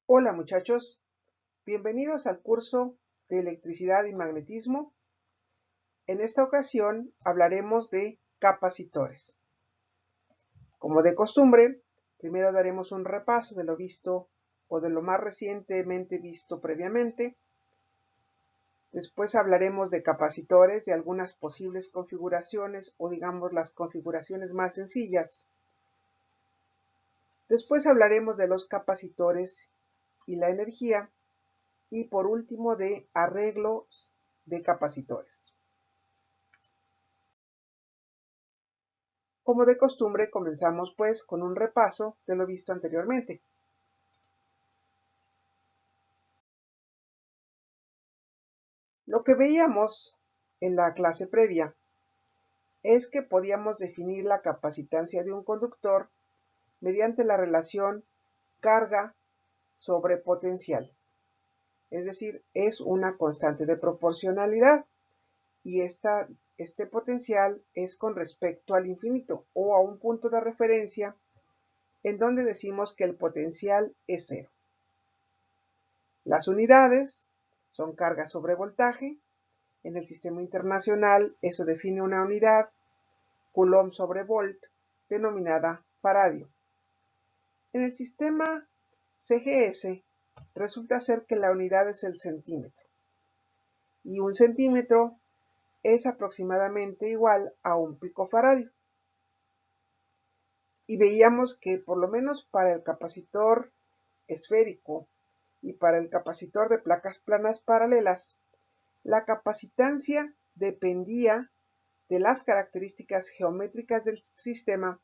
Hola muchachos, bienvenidos al curso de electricidad y magnetismo. En esta ocasión hablaremos de capacitores. Como de costumbre, primero daremos un repaso de lo visto o de lo más recientemente visto previamente. Después hablaremos de capacitores, de algunas posibles configuraciones o digamos las configuraciones más sencillas. Después hablaremos de los capacitores y la energía. Y por último de arreglos de capacitores. Como de costumbre, comenzamos pues con un repaso de lo visto anteriormente. Lo que veíamos en la clase previa es que podíamos definir la capacitancia de un conductor mediante la relación carga sobre potencial. Es decir, es una constante de proporcionalidad y este potencial es con respecto al infinito o a un punto de referencia en donde decimos que el potencial es cero. Las unidades son carga sobre voltaje. En el sistema internacional eso define una unidad, coulomb sobre volt, denominada faradio. En el sistema CGS resulta ser que la unidad es el centímetro. Y un centímetro es aproximadamente igual a un picofaradio. Y veíamos que por lo menos para el capacitor esférico y para el capacitor de placas planas paralelas, la capacitancia dependía de las características geométricas del sistema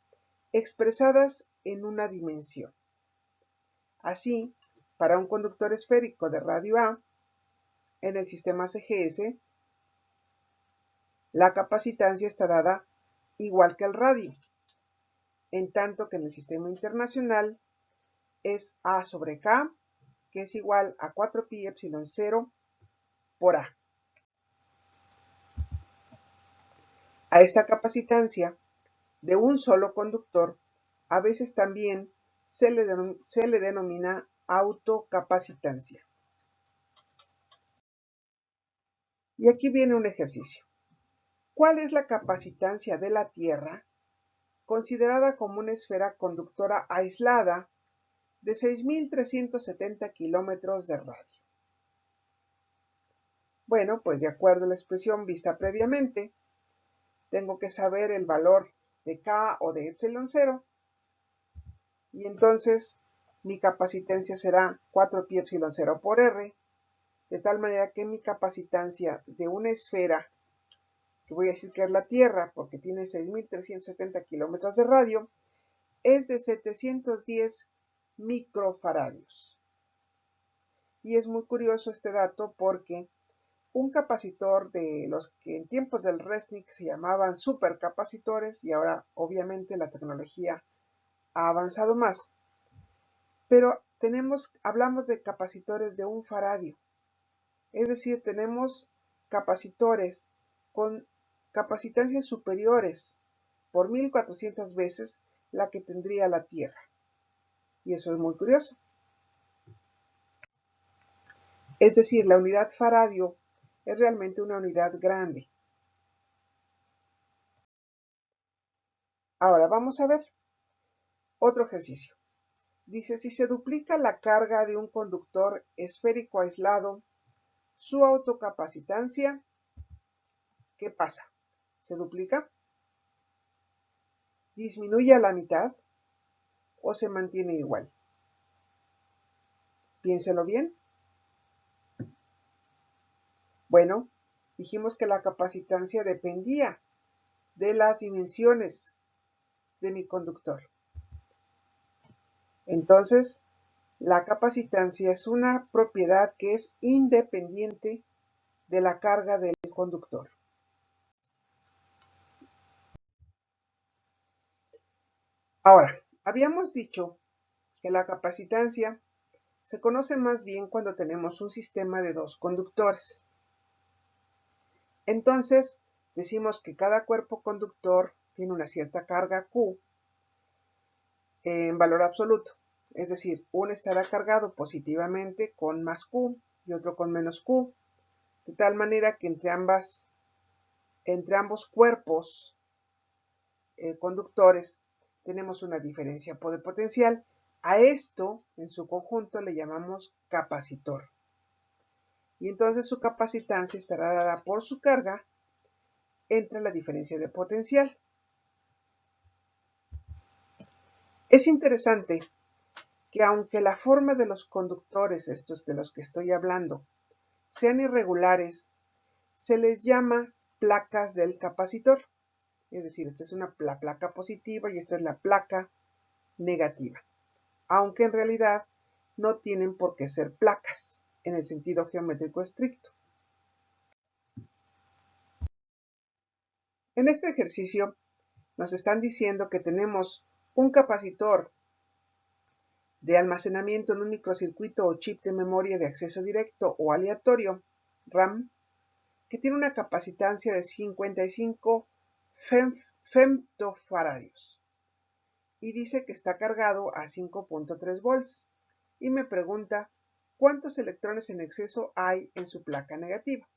expresadas en una dimensión. Así, para un conductor esférico de radio A, en el sistema CGS, la capacitancia está dada igual que el radio, en tanto que en el sistema internacional es A sobre K, que es igual a 4pi epsilon 0 por A. A esta capacitancia de un solo conductor a veces también se le denomina autocapacitancia. Y aquí viene un ejercicio. ¿Cuál es la capacitancia de la Tierra considerada como una esfera conductora aislada de 6.370 kilómetros de radio? Bueno, pues de acuerdo a la expresión vista previamente, tengo que saber el valor de K o de epsilon 0 y entonces mi capacitancia será 4pi epsilon 0 por R, de tal manera que mi capacitancia de una esfera, que voy a decir que es la Tierra porque tiene 6.370 kilómetros de radio, es de 710 microfaradios. Y es muy curioso este dato porque un capacitor de los que en tiempos del Resnick se llamaban supercapacitores, y ahora obviamente la tecnología ha avanzado más, pero hablamos de capacitores de un faradio, es decir, tenemos capacitores con capacitancias superiores por 1400 veces la que tendría la Tierra. Y eso es muy curioso. Es decir, la unidad faradio es realmente una unidad grande. Ahora vamos a ver otro ejercicio. Dice, si se duplica la carga de un conductor esférico aislado, su autocapacitancia, ¿qué pasa? ¿Se duplica? ¿Disminuye a la mitad? ¿O se mantiene igual? Piénselo bien. Bueno, dijimos que la capacitancia dependía de las dimensiones de mi conductor. Entonces, la capacitancia es una propiedad que es independiente de la carga del conductor. Ahora, habíamos dicho que la capacitancia se conoce más bien cuando tenemos un sistema de dos conductores. Entonces, decimos que cada cuerpo conductor tiene una cierta carga Q en valor absoluto. Es decir, uno estará cargado positivamente con más Q y otro con menos Q, de tal manera que entre ambos cuerpos conductores tenemos una diferencia de potencial. A esto, en su conjunto, le llamamos capacitor. Y entonces su capacitancia estará dada por su carga entre la diferencia de potencial. Es interesante que aunque la forma de los conductores, estos de los que estoy hablando, sean irregulares, se les llama placas del capacitor. Es decir, esta es la placa positiva y esta es la placa negativa. Aunque en realidad no tienen por qué ser placas en el sentido geométrico estricto. En este ejercicio nos están diciendo que tenemos un capacitor de almacenamiento en un microcircuito o chip de memoria de acceso directo o aleatorio, RAM, que tiene una capacitancia de 55 femtofaradios y dice que está cargado a 5.3 volts y me pregunta cuántos electrones en exceso hay en su placa negativa.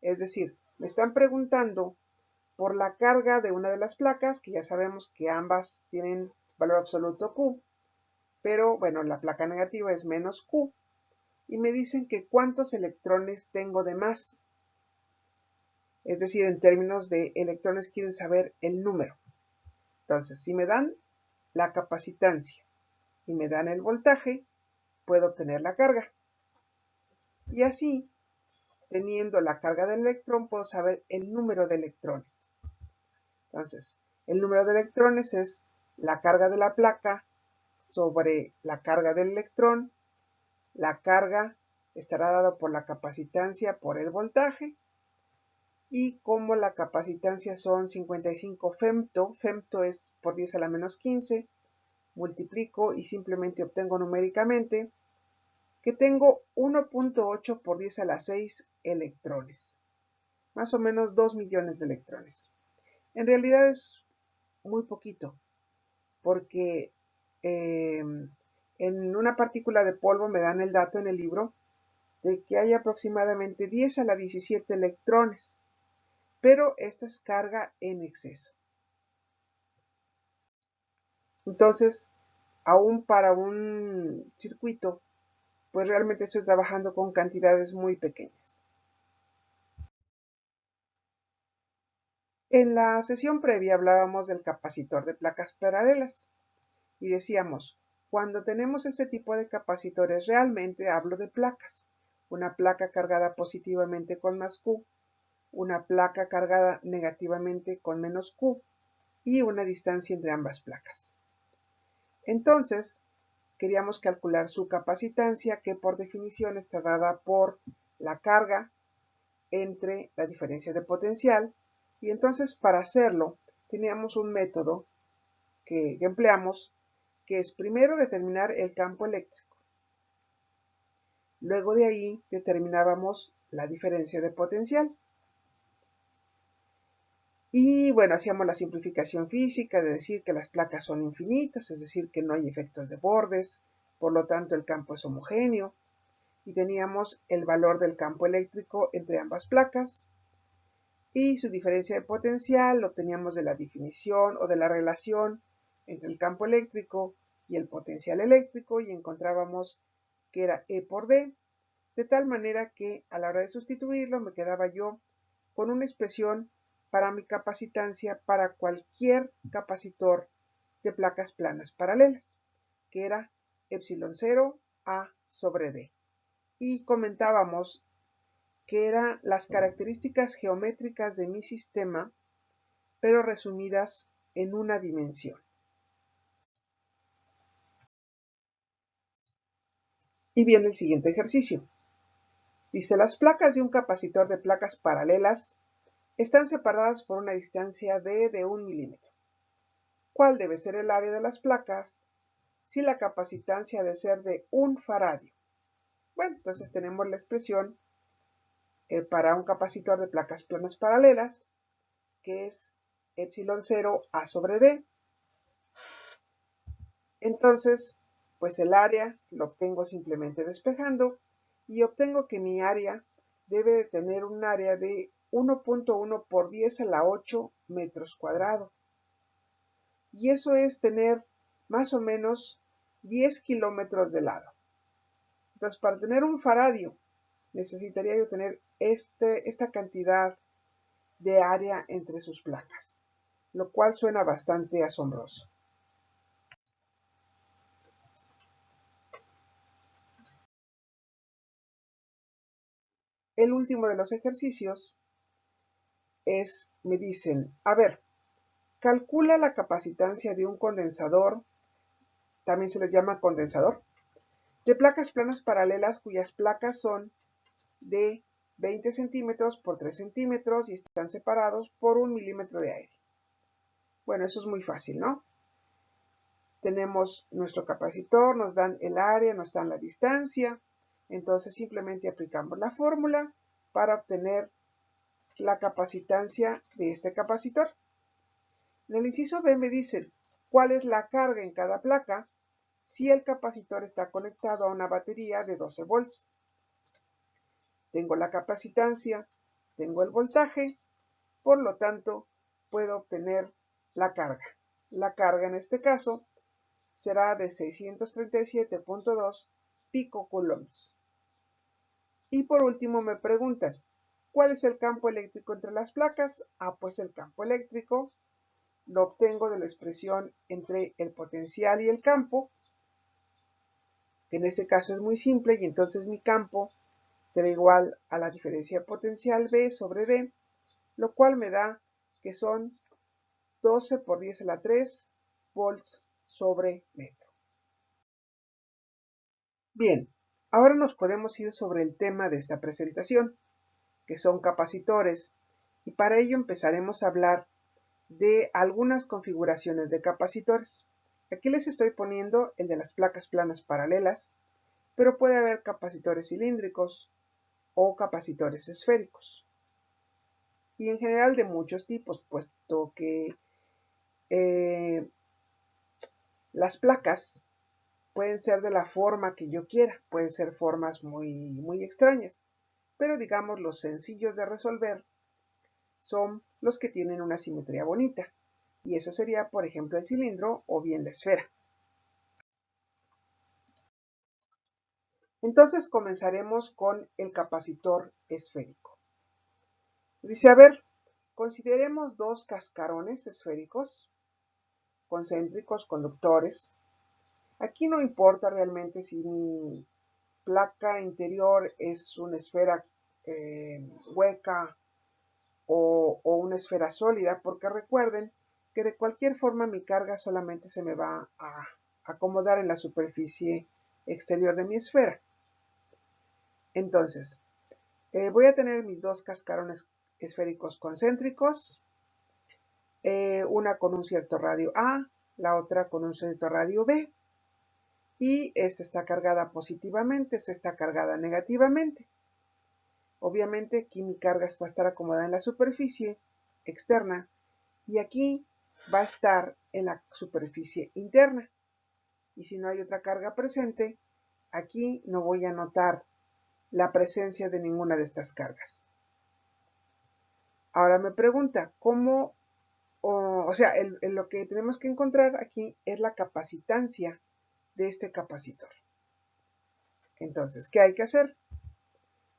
Es decir, me están preguntando por la carga de una de las placas, que ya sabemos que ambas tienen valor absoluto Q, pero bueno, la placa negativa es menos Q, y me dicen que cuántos electrones tengo de más. Es decir, en términos de electrones quieren saber el número. Entonces, si me dan la capacitancia y me dan el voltaje, puedo obtener la carga. Y así, teniendo la carga del electrón, puedo saber el número de electrones. Entonces, el número de electrones es la carga de la placa sobre la carga del electrón. La carga estará dada por la capacitancia por el voltaje. Y como la capacitancia son 55 femto es por 10 a la menos 15, multiplico y simplemente obtengo numéricamente que tengo 1.8 por 10 a la 6 electrones. Más o menos 2 millones de electrones. En realidad es muy poquito, porque en una partícula de polvo me dan el dato en el libro de que hay aproximadamente 10 a la 17 electrones, pero esta es carga en exceso. Entonces, aún para un circuito, pues realmente estoy trabajando con cantidades muy pequeñas. En la sesión previa hablábamos del capacitor de placas paralelas y decíamos, cuando tenemos este tipo de capacitores realmente hablo de placas. Una placa cargada positivamente con más Q, una placa cargada negativamente con menos Q y una distancia entre ambas placas. Entonces, queríamos calcular su capacitancia, que por definición está dada por la carga entre la diferencia de potencial, y entonces para hacerlo teníamos un método que empleamos, que es primero determinar el campo eléctrico. Luego de ahí determinábamos la diferencia de potencial. Y bueno, hacíamos la simplificación física de decir que las placas son infinitas, es decir, que no hay efectos de bordes, por lo tanto el campo es homogéneo. Y teníamos el valor del campo eléctrico entre ambas placas. Y su diferencia de potencial lo obteníamos de la definición o de la relación entre el campo eléctrico y el potencial eléctrico y encontrábamos que era E por D, de tal manera que a la hora de sustituirlo me quedaba yo con una expresión para mi capacitancia para cualquier capacitor de placas planas paralelas, que era epsilon 0 A sobre D. Y comentábamos que eran las características geométricas de mi sistema, pero resumidas en una dimensión. Y viene el siguiente ejercicio. Dice, las placas de un capacitor de placas paralelas están separadas por una distancia de 1 milímetro. ¿Cuál debe ser el área de las placas si la capacitancia ha de ser de 1 faradio? Bueno, entonces tenemos la expresión para un capacitor de placas planas paralelas, que es epsilon 0 A sobre D. Entonces, Pues el área lo obtengo simplemente despejando y obtengo que mi área debe de tener un área de 1.1 por 10 a la 8 metros cuadrados. Y eso es tener más o menos 10 kilómetros de lado. Entonces, para tener un faradio, necesitaría yo tener esta cantidad de área entre sus placas, lo cual suena bastante asombroso. El último de los ejercicios me dicen, a ver, calcula la capacitancia de un condensador, también se les llama condensador, de placas planas paralelas cuyas placas son de 20 centímetros por 3 centímetros y están separados por 1 milímetro de aire. Bueno, eso es muy fácil, ¿no? Tenemos nuestro capacitor, nos dan el área, nos dan la distancia, entonces simplemente aplicamos la fórmula para obtener la capacitancia de este capacitor. En el inciso B me dicen cuál es la carga en cada placa si el capacitor está conectado a una batería de 12 volts. Tengo la capacitancia, tengo el voltaje, por lo tanto puedo obtener la carga. La carga en este caso será de 637.2 picocoulombs. Y por último me preguntan, ¿cuál es el campo eléctrico entre las placas? Pues el campo eléctrico lo obtengo de la expresión entre el potencial y el campo, que en este caso es muy simple, y entonces mi campo será igual a la diferencia potencial B sobre D, lo cual me da que son 12 por 10 a la 3 volts sobre metro. Bien, ahora nos podemos ir sobre el tema de esta presentación, que son capacitores, y para ello empezaremos a hablar de algunas configuraciones de capacitores. Aquí les estoy poniendo el de las placas planas paralelas, pero puede haber capacitores cilíndricos o capacitores esféricos. Y en general de muchos tipos, puesto que las placas pueden ser de la forma que yo quiera, pueden ser formas muy extrañas, pero digamos los sencillos de resolver son los que tienen una simetría bonita, y ese sería, por ejemplo, el cilindro o bien la esfera. Entonces comenzaremos con el capacitor esférico. Dice, a ver, consideremos dos cascarones esféricos, concéntricos, conductores. Aquí no importa realmente si mi placa interior es una esfera hueca o una esfera sólida, porque recuerden que de cualquier forma mi carga solamente se me va a acomodar en la superficie exterior de mi esfera. Entonces, voy a tener mis dos cascarones esféricos concéntricos, una con un cierto radio A, la otra con un cierto radio B, y esta está cargada positivamente, esta está cargada negativamente. Obviamente aquí mi carga va a estar acomodada en la superficie externa y aquí va a estar en la superficie interna. Y si no hay otra carga presente, aquí no voy a notar la presencia de ninguna de estas cargas. Ahora me pregunta, ¿cómo? Lo que tenemos que encontrar aquí es la capacitancia de este capacitor. Entonces, ¿qué hay que hacer?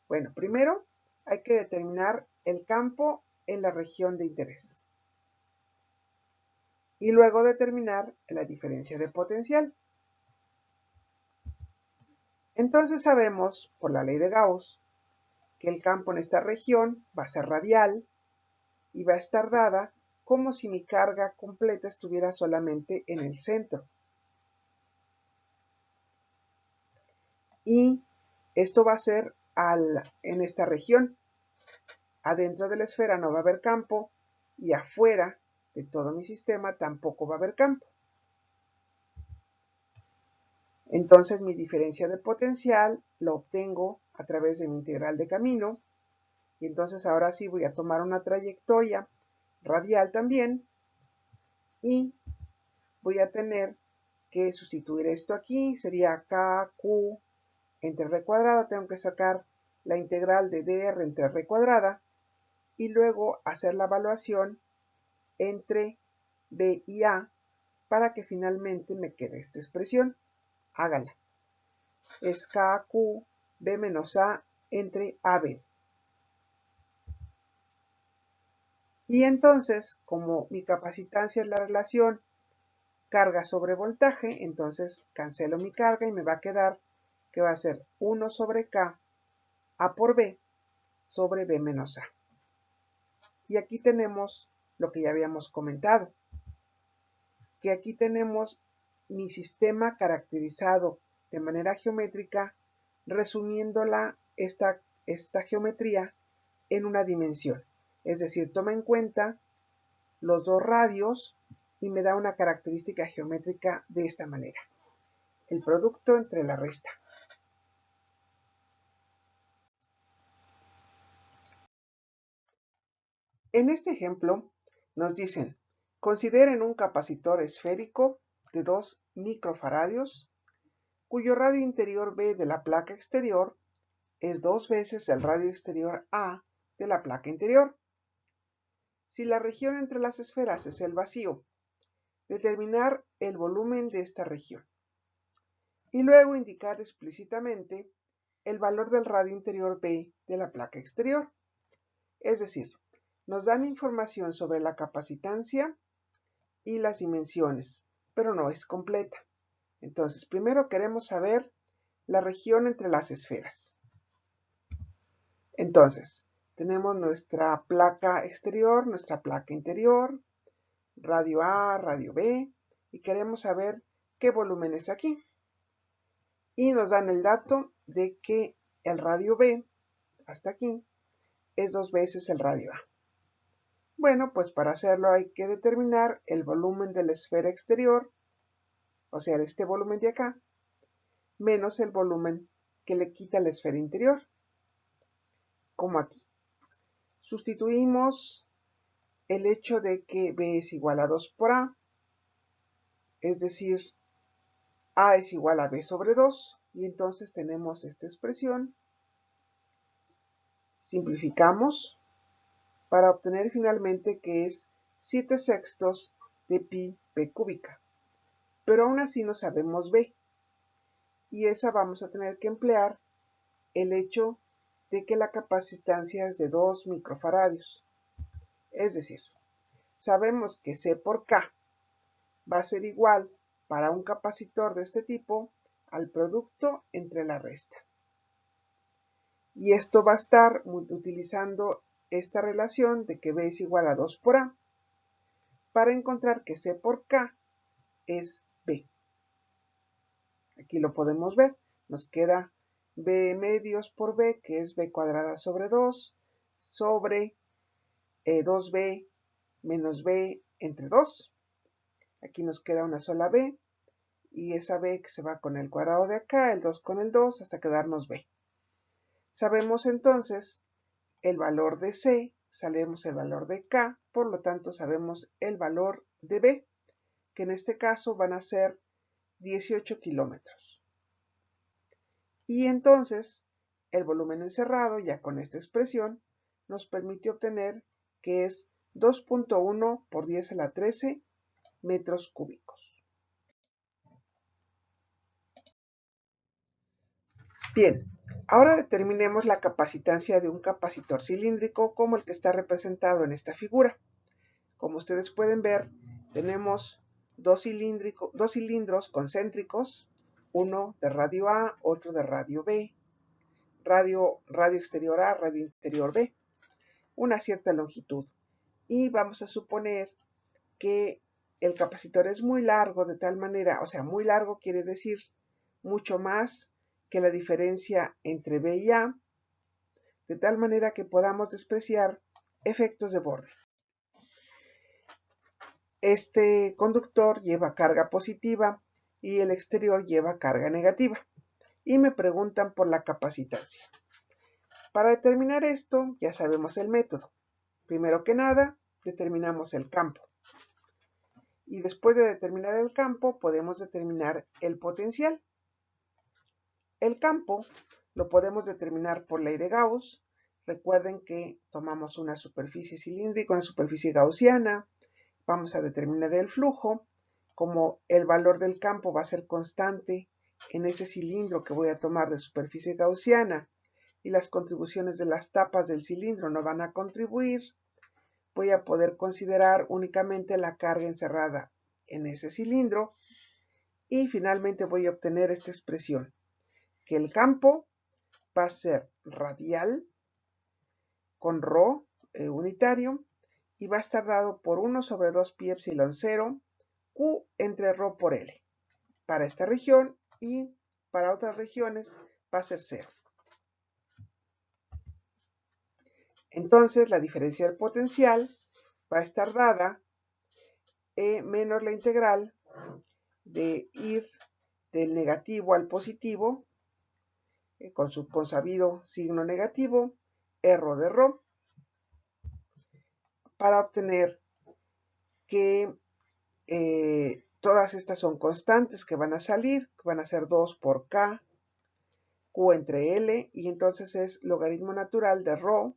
Bueno, primero hay que determinar el campo en la región de interés. Y luego determinar la diferencia de potencial. Entonces sabemos, por la ley de Gauss, que el campo en esta región va a ser radial y va a estar dada como si mi carga completa estuviera solamente en el centro. Y esto va a ser en esta región. Adentro de la esfera no va a haber campo y afuera de todo mi sistema tampoco va a haber campo. Entonces mi diferencia de potencial lo obtengo a través de mi integral de camino. Y entonces ahora sí voy a tomar una trayectoria radial también y voy a tener que sustituir esto aquí, sería KQ entre R cuadrada, tengo que sacar la integral de dr entre R cuadrada y luego hacer la evaluación entre B y A para que finalmente me quede esta expresión. Háganla. Es KQ B menos A entre AB. Y entonces, como mi capacitancia es la relación carga sobre voltaje, entonces cancelo mi carga y me va a quedar que va a ser 1 sobre K A por B sobre B menos A. Y aquí tenemos lo que ya habíamos comentado, que aquí tenemos mi sistema caracterizado de manera geométrica, resumiéndola esta geometría en una dimensión. Es decir, toma en cuenta los dos radios y me da una característica geométrica de esta manera. El producto entre la resta. En este ejemplo nos dicen, consideren un capacitor esférico de 2 microfaradios cuyo radio interior B de la placa exterior es 2 veces el radio exterior A de la placa interior. Si la región entre las esferas es el vacío, determinar el volumen de esta región y luego indicar explícitamente el valor del radio interior B de la placa exterior. Es decir, nos dan información sobre la capacitancia y las dimensiones, pero no es completa. Entonces, primero queremos saber la región entre las esferas. Entonces, tenemos nuestra placa exterior, nuestra placa interior, radio A, radio B, y queremos saber qué volumen es aquí. Y nos dan el dato de que el radio B, hasta aquí, es 2 veces el radio A. Bueno, pues para hacerlo hay que determinar el volumen de la esfera exterior, o sea, este volumen de acá, menos el volumen que le quita la esfera interior, como aquí. Sustituimos el hecho de que B es igual a 2 por A, es decir, A es igual a B sobre 2, y entonces tenemos esta expresión. Simplificamos para obtener finalmente que es 7 sextos de pi B cúbica. Pero aún así no sabemos B. Y esa vamos a tener que emplear el hecho de que la capacitancia es de 2 microfaradios. Es decir, sabemos que C por K va a ser igual para un capacitor de este tipo al producto entre la resta. Y esto va a estar utilizando esta relación de que B es igual a 2 por A para encontrar que C por K es B. Aquí lo podemos ver. Nos queda B medios por B, que es B cuadrada sobre 2, sobre 2B menos B entre 2. Aquí nos queda una sola B, y esa B que se va con el cuadrado de acá, el 2 con el 2, hasta quedarnos B. Sabemos entonces el valor de C, sabemos el valor de K, por lo tanto sabemos el valor de B, que en este caso van a ser 18 kilómetros. Y entonces el volumen encerrado, ya con esta expresión, nos permite obtener que es 2.1 por 10 a la 13 metros cúbicos. Bien, ahora determinemos la capacitancia de un capacitor cilíndrico como el que está representado en esta figura. Como ustedes pueden ver, tenemos dos cilindros concéntricos, uno de radio A, otro de radio B, radio exterior A, radio interior B, una cierta longitud. Y vamos a suponer que el capacitor es muy largo de tal manera, o sea, muy largo quiere decir mucho más que la diferencia entre B y A, de tal manera que podamos despreciar efectos de borde. Este conductor lleva carga positiva y el exterior lleva carga negativa. Y me preguntan por la capacitancia. Para determinar esto, ya sabemos el método. Primero que nada, determinamos el campo. Y después de determinar el campo, podemos determinar el potencial. El campo lo podemos determinar por ley de Gauss. Recuerden que tomamos una superficie cilíndrica, una superficie gaussiana. Vamos a determinar el flujo. Como el valor del campo va a ser constante en ese cilindro que voy a tomar de superficie gaussiana y las contribuciones de las tapas del cilindro no van a contribuir, voy a poder considerar únicamente la carga encerrada en ese cilindro y finalmente voy a obtener esta expresión, que el campo va a ser radial con ρ unitario y va a estar dado por 1 sobre 2 pi epsilon 0 Q entre ρ por L para esta región y para otras regiones va a ser 0. Entonces la diferencia del potencial va a estar dada menos la integral de ir del negativo al positivo con su consabido signo negativo, R de ρ, para obtener que todas estas son constantes que van a salir, que van a ser 2 por K, Q entre L, y entonces es logaritmo natural de ρ,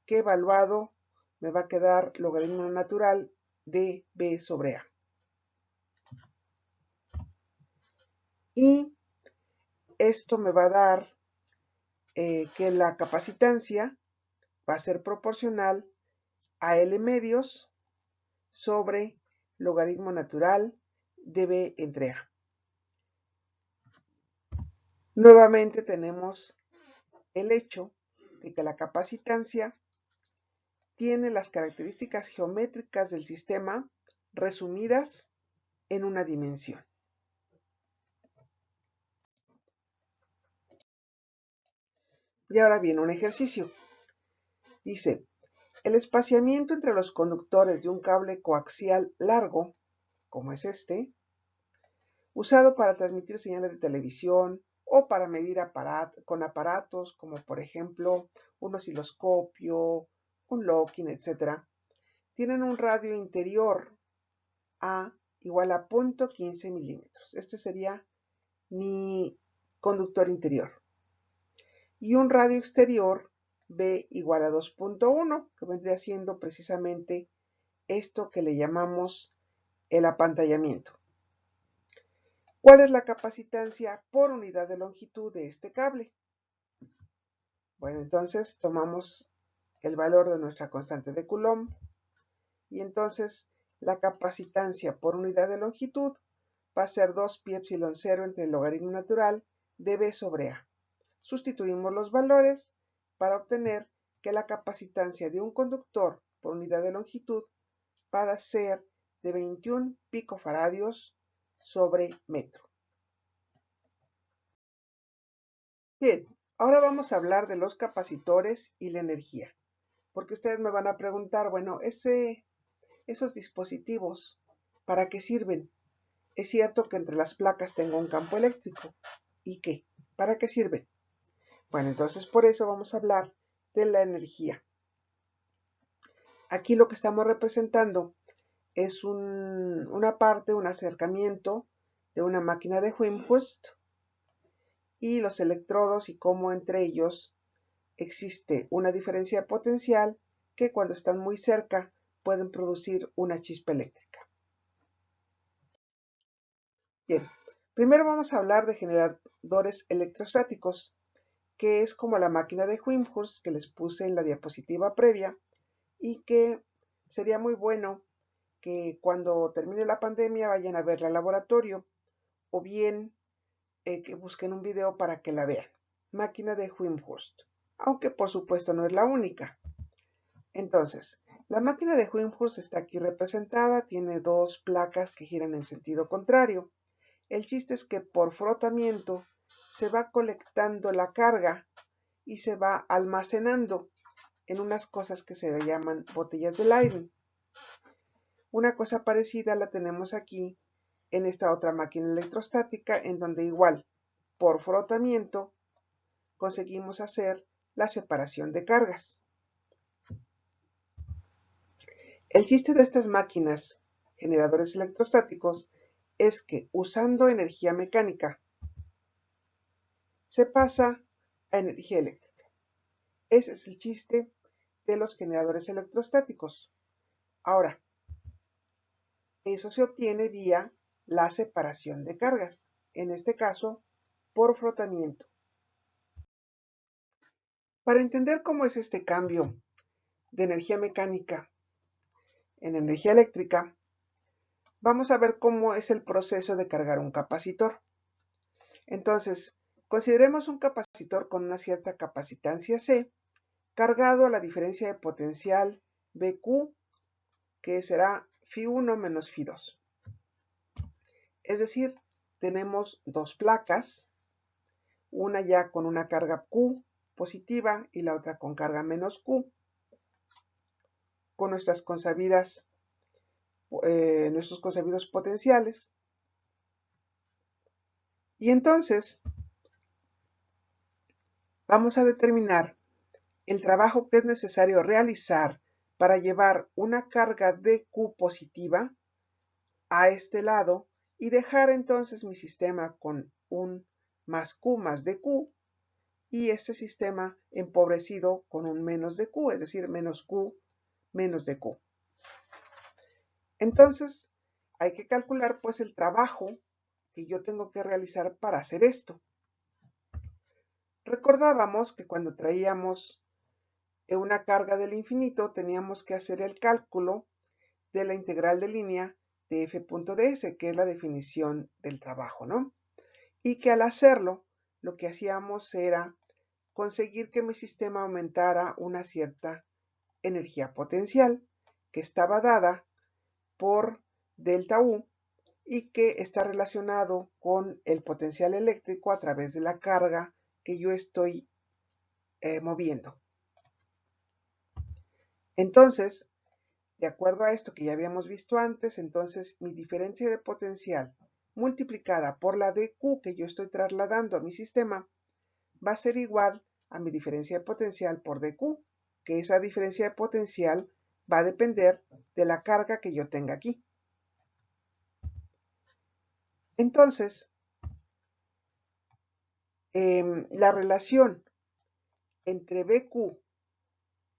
que evaluado me va a quedar logaritmo natural de B sobre A. Y esto me va a dar que la capacitancia va a ser proporcional a L medios sobre logaritmo natural de B entre A. Nuevamente tenemos el hecho de que la capacitancia tiene las características geométricas del sistema resumidas en una dimensión. Y ahora viene un ejercicio. Dice, el espaciamiento entre los conductores de un cable coaxial largo, como es este, usado para transmitir señales de televisión o para medir con aparatos como por ejemplo un osciloscopio, un locking, etc., tienen un radio interior A igual a 0.15 milímetros. Este sería mi conductor interior. Y un radio exterior B igual a 2.1, que vendría siendo precisamente esto que le llamamos el apantallamiento. ¿Cuál es la capacitancia por unidad de longitud de este cable? Bueno, entonces tomamos el valor de nuestra constante de Coulomb y entonces la capacitancia por unidad de longitud va a ser 2 pi epsilon 0 entre el logaritmo natural de B sobre A. Sustituimos los valores para obtener que la capacitancia de un conductor por unidad de longitud va a ser de 21 picofaradios sobre metro. Bien, ahora vamos a hablar de los capacitores y la energía, porque ustedes me van a preguntar, bueno, esos dispositivos, ¿para qué sirven? Es cierto que entre las placas tengo un campo eléctrico. ¿Y qué? ¿Para qué sirven? Bueno, entonces por eso vamos a hablar de la energía. Aquí lo que estamos representando es un acercamiento de una máquina de Wimshurst y los electrodos y cómo entre ellos existe una diferencia potencial que cuando están muy cerca pueden producir una chispa eléctrica. Bien, primero vamos a hablar de generadores electrostáticos, que es como la máquina de Wimshurst que les puse en la diapositiva previa y que sería muy bueno que cuando termine la pandemia vayan a verla al laboratorio o bien que busquen un video para que la vean. Máquina de Wimshurst, aunque por supuesto no es la única. Entonces, la máquina de Wimshurst está aquí representada, tiene dos placas que giran en sentido contrario. El chiste es que por frotamiento se va colectando la carga y se va almacenando en unas cosas que se llaman botellas de Leyden. Una cosa parecida la tenemos aquí en esta otra máquina electrostática, en donde igual por frotamiento conseguimos hacer la separación de cargas. El chiste de estas máquinas generadores electrostáticos es que usando energía mecánica se pasa a energía eléctrica. Ese es el chiste de los generadores electrostáticos. Ahora, eso se obtiene vía la separación de cargas, en este caso por frotamiento. Para entender cómo es este cambio de energía mecánica en energía eléctrica, vamos a ver cómo es el proceso de cargar un capacitor. Entonces, consideremos un capacitor con una cierta capacitancia C, cargado a la diferencia de potencial BQ, que será Φ1 menos Φ2. Es decir, tenemos dos placas, una ya con una carga Q positiva y la otra con carga menos Q, con nuestros consabidos potenciales. Y entonces vamos a determinar el trabajo que es necesario realizar para llevar una carga de Q positiva a este lado y dejar entonces mi sistema con un más Q más dQ y este sistema empobrecido con un menos dQ, es decir, menos Q menos dQ. Entonces hay que calcular pues el trabajo que yo tengo que realizar para hacer esto. Recordábamos que cuando traíamos una carga del infinito teníamos que hacer el cálculo de la integral de línea de f.ds, que es la definición del trabajo, ¿no? Y que al hacerlo, lo que hacíamos era conseguir que mi sistema aumentara una cierta energía potencial que estaba dada por delta U y que está relacionado con el potencial eléctrico a través de la carga que yo estoy moviendo. Entonces, de acuerdo a esto que ya habíamos visto antes, entonces mi diferencia de potencial multiplicada por la dQ que yo estoy trasladando a mi sistema va a ser igual a mi diferencia de potencial por dQ, que esa diferencia de potencial va a depender de la carga que yo tenga aquí. Entonces, la relación entre BQ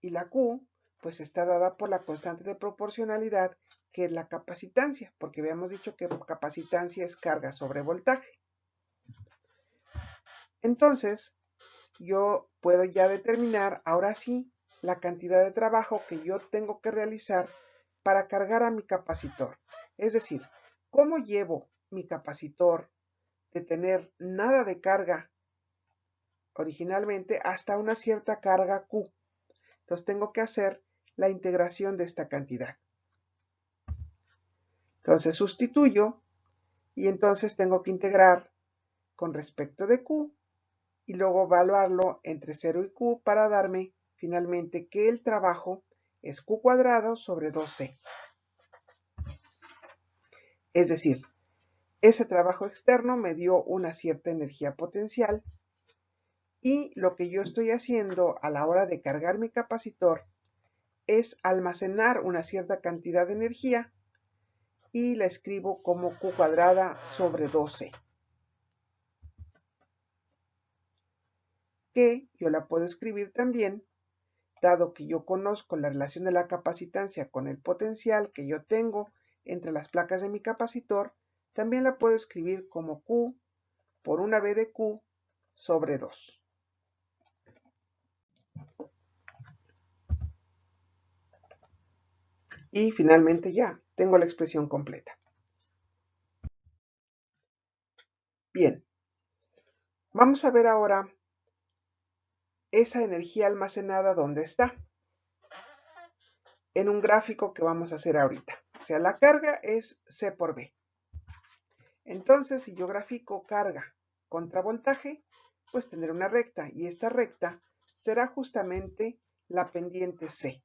y la Q, pues está dada por la constante de proporcionalidad, que es la capacitancia, porque habíamos dicho que capacitancia es carga sobre voltaje. Entonces, yo puedo ya determinar, ahora sí, la cantidad de trabajo que yo tengo que realizar para cargar a mi capacitor. Es decir, ¿cómo llevo mi capacitor de tener nada de carga originalmente hasta una cierta carga Q? Entonces tengo que hacer la integración de esta cantidad. Entonces sustituyo y entonces tengo que integrar con respecto de Q y luego evaluarlo entre 0 y Q para darme finalmente que el trabajo es Q cuadrado sobre 2C. Es decir, ese trabajo externo me dio una cierta energía potencial y lo que yo estoy haciendo a la hora de cargar mi capacitor es almacenar una cierta cantidad de energía y la escribo como Q cuadrada sobre 12. Que yo la puedo escribir también, dado que yo conozco la relación de la capacitancia con el potencial que yo tengo entre las placas de mi capacitor, también la puedo escribir como Q por una B de Q sobre 2. Y finalmente ya tengo la expresión completa. Bien, vamos a ver ahora esa energía almacenada dónde está. En un gráfico que vamos a hacer ahorita. O sea, la carga es C por B. Entonces, si yo grafico carga contra voltaje, pues tendré una recta. Y esta recta será justamente la pendiente C.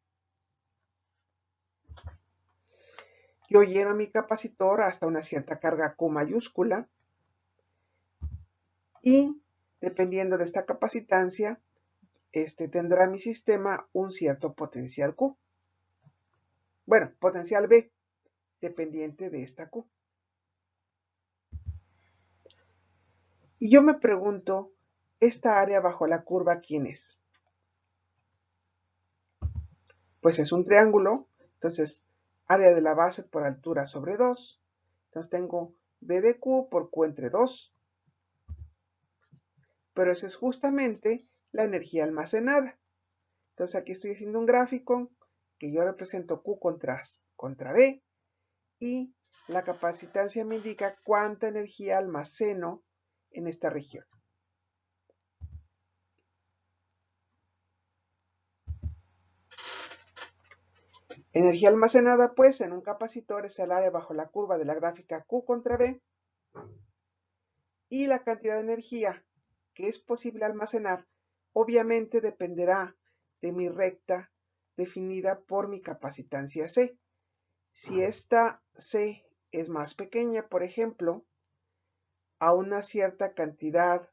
Yo lleno mi capacitor hasta una cierta carga Q mayúscula. Y dependiendo de esta capacitancia, tendrá mi sistema un cierto potencial Q. Bueno, potencial B. dependiente de esta Q. Y yo me pregunto, ¿esta área bajo la curva quién es? Pues es un triángulo, entonces área de la base por altura sobre 2. Entonces tengo B de Q por Q entre 2. Pero esa es justamente la energía almacenada. Entonces aquí estoy haciendo un gráfico que yo represento Q contra B y la capacitancia me indica cuánta energía almaceno en esta región. Energía almacenada, pues, en un capacitor es el área bajo la curva de la gráfica Q contra B y la cantidad de energía que es posible almacenar obviamente dependerá de mi recta definida por mi capacitancia C. Si esta C es más pequeña, por ejemplo, a una cierta cantidad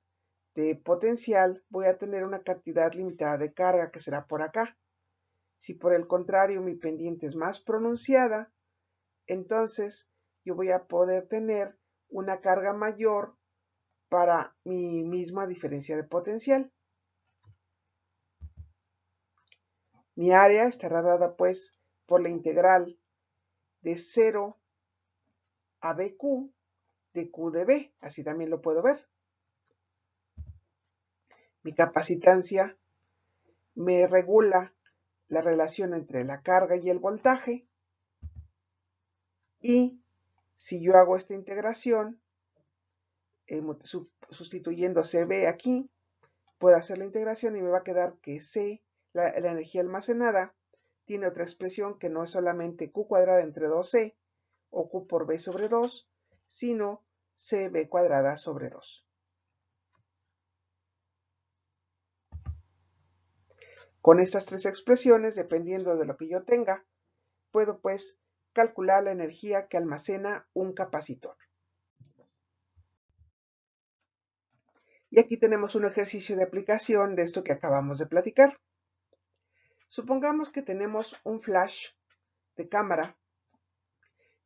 de potencial voy a tener una cantidad limitada de carga que será por acá. Si por el contrario mi pendiente es más pronunciada, entonces yo voy a poder tener una carga mayor para mi misma diferencia de potencial. Mi área estará dada pues por la integral de 0 a BQ de Q de B, así también lo puedo ver. Mi capacitancia me regula la relación entre la carga y el voltaje y si yo hago esta integración, sustituyendo CB aquí, puedo hacer la integración y me va a quedar que C, la energía almacenada, tiene otra expresión que no es solamente Q cuadrada entre 2C o Q por B sobre 2, sino CB cuadrada sobre 2. Con estas tres expresiones, dependiendo de lo que yo tenga, puedo pues calcular la energía que almacena un capacitor. Y aquí tenemos un ejercicio de aplicación de esto que acabamos de platicar. Supongamos que tenemos un flash de cámara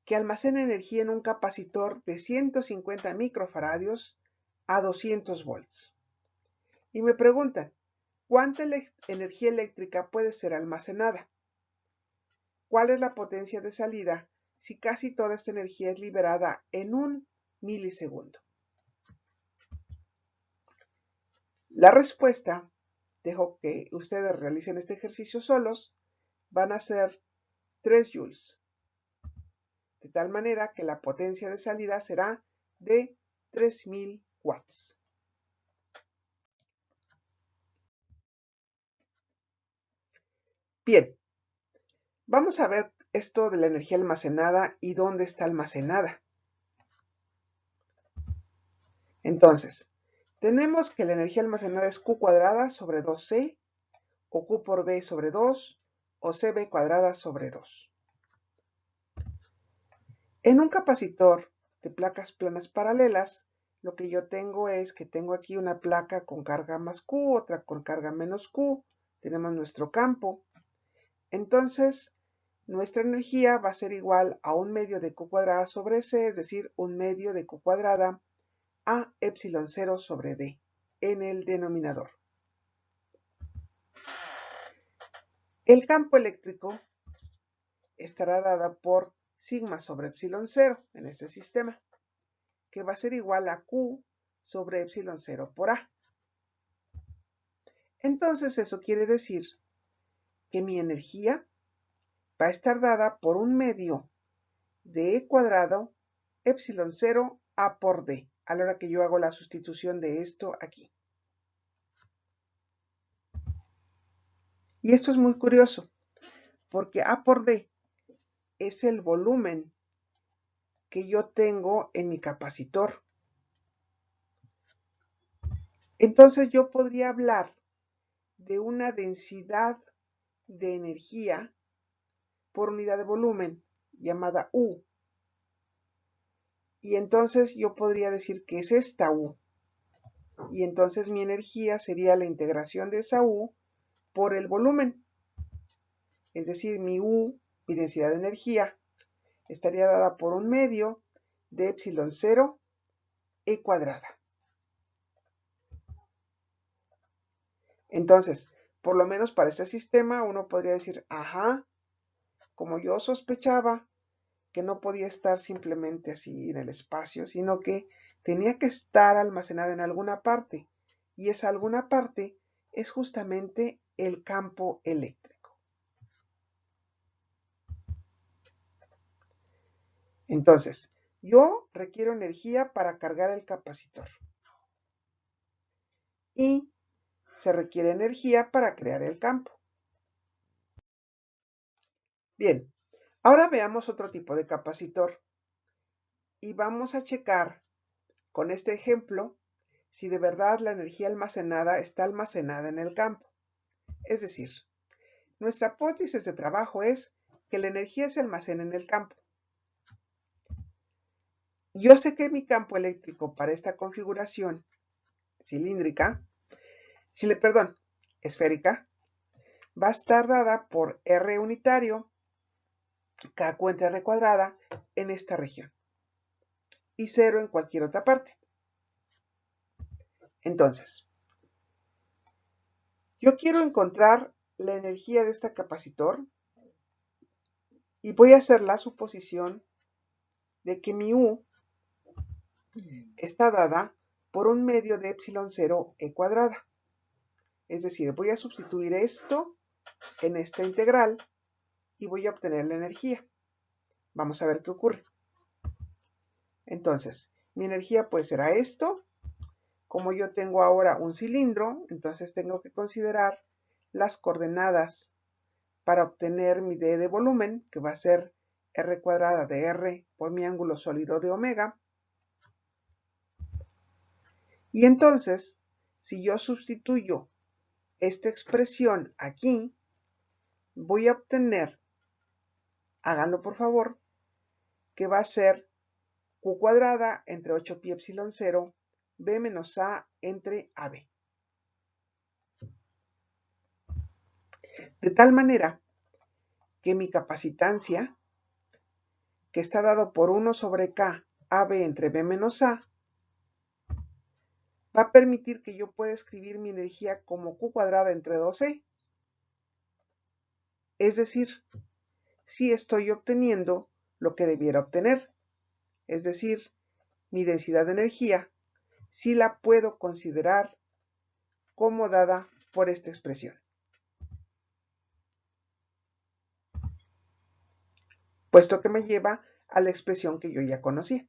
que almacena energía en un capacitor de 150 microfaradios a 200 volts. Y me preguntan, ¿cuánta energía eléctrica puede ser almacenada? ¿Cuál es la potencia de salida si casi toda esta energía es liberada en un milisegundo? La respuesta, dejo que ustedes realicen este ejercicio solos, van a ser 3 joules. De tal manera que la potencia de salida será de 3000 watts. Bien, vamos a ver esto de la energía almacenada y dónde está almacenada. Entonces, tenemos que la energía almacenada es Q cuadrada sobre 2C, o Q por B sobre 2, o CB cuadrada sobre 2. En un capacitor de placas planas paralelas, lo que yo tengo es que tengo aquí una placa con carga más Q, otra con carga menos Q, tenemos nuestro campo. Entonces, nuestra energía va a ser igual a 1 medio de Q cuadrada sobre C, es decir, 1 medio de Q cuadrada a epsilon 0 sobre D en el denominador. El campo eléctrico estará dada por sigma sobre epsilon 0 en este sistema, que va a ser igual a Q sobre epsilon 0 por A. Entonces eso quiere decir que mi energía va a estar dada por 1 medio de E cuadrado epsilon 0 A por D, a la hora que yo hago la sustitución de esto aquí. Y esto es muy curioso, porque A por D es el volumen que yo tengo en mi capacitor. Entonces yo podría hablar de una densidad de energía por unidad de volumen llamada U. Y entonces yo podría decir que es esta U. Y entonces mi energía sería la integración de esa U por el volumen. Es decir, mi U, mi densidad de energía, estaría dada por 1/2 de epsilon 0 e cuadrada. Entonces, por lo menos para este sistema, uno podría decir, ajá, como yo sospechaba que no podía estar simplemente así en el espacio, sino que tenía que estar almacenada en alguna parte, y esa alguna parte es justamente el campo eléctrico. Entonces, yo requiero energía para cargar el capacitor y se requiere energía para crear el campo. Bien, ahora veamos otro tipo de capacitor y vamos a checar con este ejemplo si de verdad la energía almacenada está almacenada en el campo. Es decir, nuestra hipótesis de trabajo es que la energía se almacena en el campo. Yo sé que mi campo eléctrico para esta configuración cilíndrica, esférica, va a estar dada por R unitario, K contra R cuadrada en esta región y 0 en cualquier otra parte. Entonces, yo quiero encontrar la energía de este capacitor y voy a hacer la suposición de que mi U está dada por 1/2 de epsilon 0 e cuadrada. Es decir, voy a sustituir esto en esta integral y voy a obtener la energía. Vamos a ver qué ocurre. Entonces, mi energía pues será esto. Como yo tengo ahora un cilindro, entonces tengo que considerar las coordenadas para obtener mi D de volumen, que va a ser R cuadrada de R por mi ángulo sólido de omega. Y entonces, si yo sustituyo esta expresión aquí, voy a obtener, háganlo por favor, que va a ser Q cuadrada entre 8pi epsilon 0, B menos A entre AB. De tal manera que mi capacitancia, que está dado por 1 sobre K AB entre B menos A, va a permitir que yo pueda escribir mi energía como Q cuadrada entre 2E. Es decir, sí estoy obteniendo lo que debiera obtener. Es decir, mi densidad de energía sí la puedo considerar como dada por esta expresión. Puesto que me lleva a la expresión que yo ya conocía.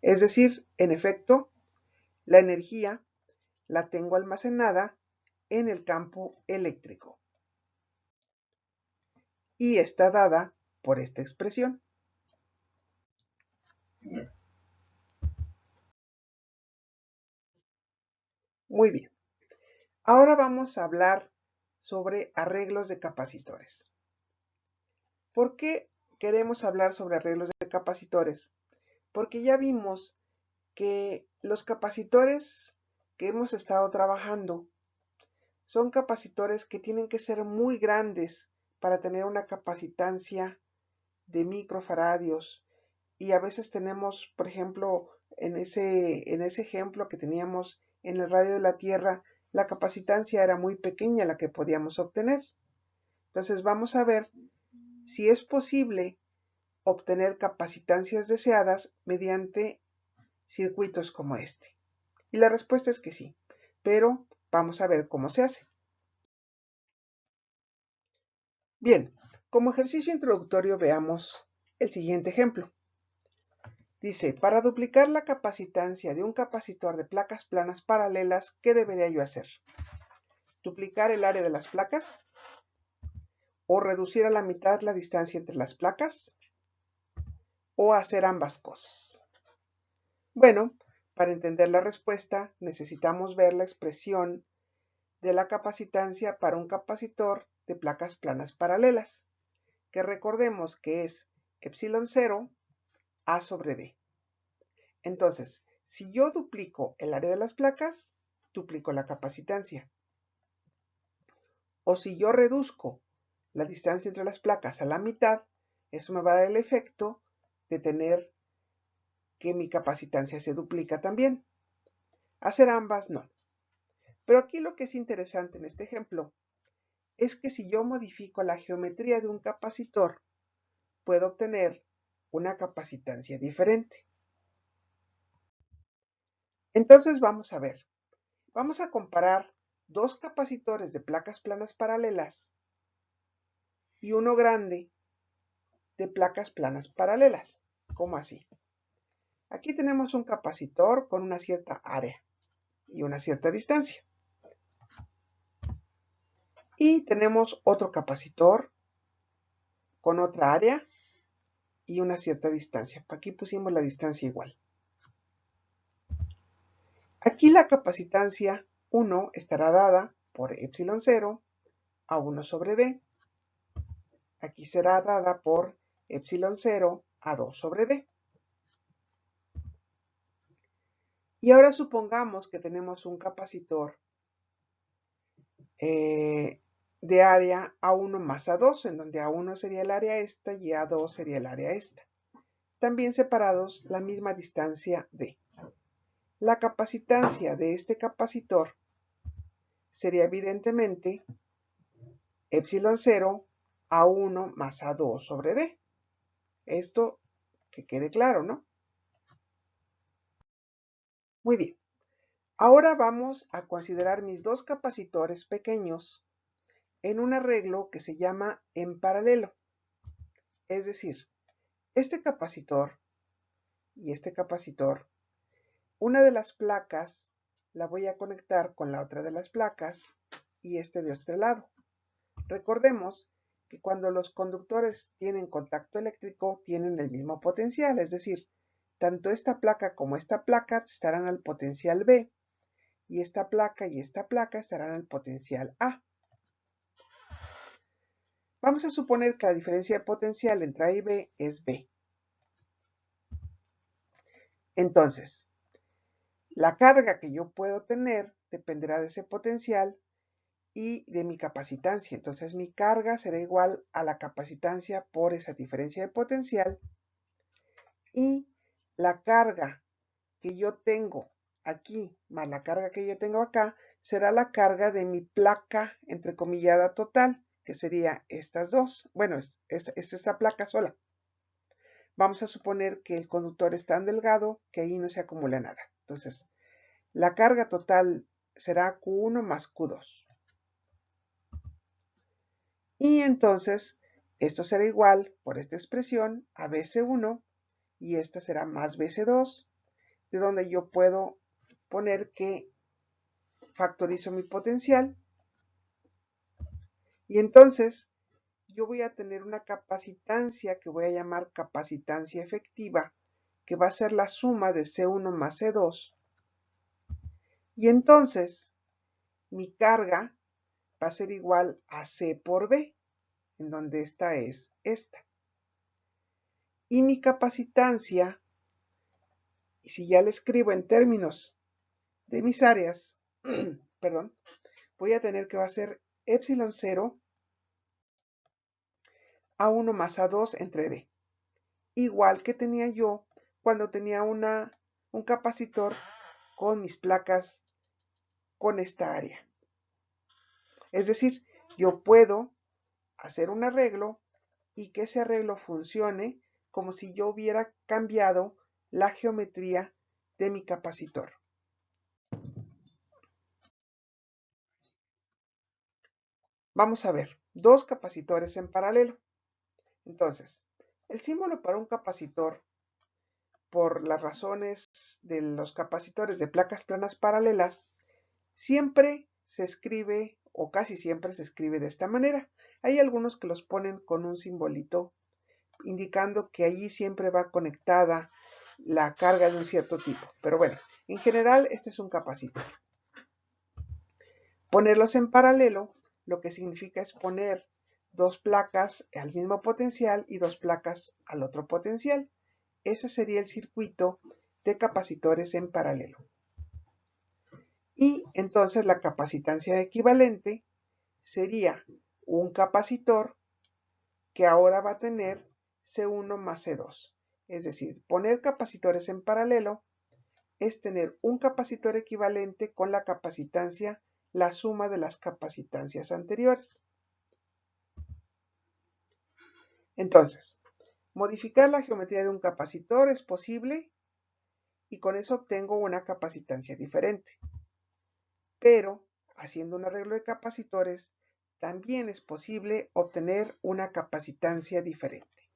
Es decir, en efecto, la energía la tengo almacenada en el campo eléctrico y está dada por esta expresión. Muy bien. Ahora vamos a hablar sobre arreglos de capacitores. ¿Por qué queremos hablar sobre arreglos de capacitores? Porque ya vimos que los capacitores que hemos estado trabajando son capacitores que tienen que ser muy grandes para tener una capacitancia de microfaradios. Y a veces tenemos, por ejemplo, en ese ejemplo que teníamos en el radio de la Tierra, la capacitancia era muy pequeña la que podíamos obtener. Entonces vamos a ver si es posible obtener capacitancias deseadas mediante circuitos como este. Y la respuesta es que sí, pero vamos a ver cómo se hace. Bien, como ejercicio introductorio veamos el siguiente ejemplo. Dice, para duplicar la capacitancia de un capacitor de placas planas paralelas, ¿qué debería yo hacer? ¿Duplicar el área de las placas? ¿O reducir a la mitad la distancia entre las placas? ¿O hacer ambas cosas? Bueno, para entender la respuesta necesitamos ver la expresión de la capacitancia para un capacitor de placas planas paralelas, que recordemos que es epsilon 0 A sobre D. Entonces, si yo duplico el área de las placas, duplico la capacitancia. O si yo reduzco la distancia entre las placas a la mitad, eso me va a dar el efecto de tener que mi capacitancia se duplica también. Hacer ambas no. Pero aquí lo que es interesante en este ejemplo es que si yo modifico la geometría de un capacitor, puedo obtener una capacitancia diferente. Entonces vamos a ver. Vamos a comparar dos capacitores de placas planas paralelas y uno grande de placas planas paralelas. ¿Cómo así? Aquí tenemos un capacitor con una cierta área y una cierta distancia. Y tenemos otro capacitor con otra área y una cierta distancia. Aquí pusimos la distancia igual. Aquí la capacitancia 1 estará dada por epsilon 0 a 1 sobre d. Aquí será dada por epsilon 0 a 2 sobre d. Y ahora supongamos que tenemos un capacitor de área A1 más A2, en donde A1 sería el área esta y A2 sería el área esta. También separados la misma distancia d. La capacitancia de este capacitor sería evidentemente epsilon 0 A1 más A2 sobre d. Esto que quede claro, ¿no? Muy bien. Ahora vamos a considerar mis dos capacitores pequeños en un arreglo que se llama en paralelo. Es decir, este capacitor y este capacitor, una de las placas la voy a conectar con la otra de las placas y este de este lado. Recordemos que cuando los conductores tienen contacto eléctrico tienen el mismo potencial, es decir, tanto esta placa como esta placa estarán al potencial B y esta placa estarán al potencial A. Vamos a suponer que la diferencia de potencial entre A y B es B. Entonces, la carga que yo puedo tener dependerá de ese potencial y de mi capacitancia. Entonces, mi carga será igual a la capacitancia por esa diferencia de potencial. Y la carga que yo tengo aquí más la carga que yo tengo acá será la carga de mi placa entrecomillada total, que sería estas dos. Bueno, es esta placa sola. Vamos a suponer que el conductor es tan delgado que ahí no se acumula nada. Entonces, la carga total será Q1 más Q2. Y entonces, esto será igual por esta expresión a BC1 y esta será más BC2, de donde yo puedo poner que factorizo mi potencial. Y entonces, yo voy a tener una capacitancia que voy a llamar capacitancia efectiva, que va a ser la suma de C1 más C2. Y entonces, mi carga va a ser igual a C por B, en donde esta es esta. Y mi capacitancia, si ya la escribo en términos de mis áreas, perdón, voy a tener que va a ser epsilon 0 a 1 más A2 entre D. Igual que tenía yo cuando tenía un capacitor con mis placas con esta área. Es decir, yo puedo hacer un arreglo y que ese arreglo funcione como si yo hubiera cambiado la geometría de mi capacitor. Vamos a ver, dos capacitores en paralelo. Entonces, el símbolo para un capacitor, por las razones de los capacitores de placas planas paralelas, siempre se escribe, o casi siempre se escribe de esta manera. Hay algunos que los ponen con un simbolito, indicando que allí siempre va conectada la carga de un cierto tipo. Pero bueno, en general este es un capacitor. Ponerlos en paralelo, lo que significa es poner dos placas al mismo potencial y dos placas al otro potencial. Ese sería el circuito de capacitores en paralelo. Y entonces la capacitancia equivalente sería un capacitor que ahora va a tener C1 más C2. Es decir, poner capacitores en paralelo es tener un capacitor equivalente con la capacitancia, la suma de las capacitancias anteriores. Entonces, modificar la geometría de un capacitor es posible y con eso obtengo una capacitancia diferente. Pero, haciendo un arreglo de capacitores, también es posible obtener una capacitancia diferente.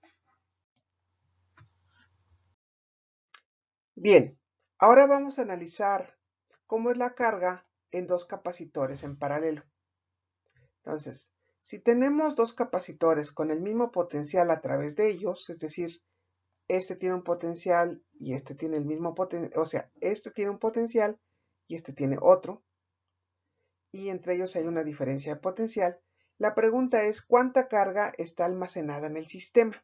Bien, ahora vamos a analizar cómo es la carga en dos capacitores en paralelo. Entonces, si tenemos dos capacitores con el mismo potencial a través de ellos, es decir, este tiene un potencial y este tiene el mismo potencial, o sea, este tiene un potencial y este tiene otro, y entre ellos hay una diferencia de potencial, la pregunta es ¿cuánta carga está almacenada en el sistema?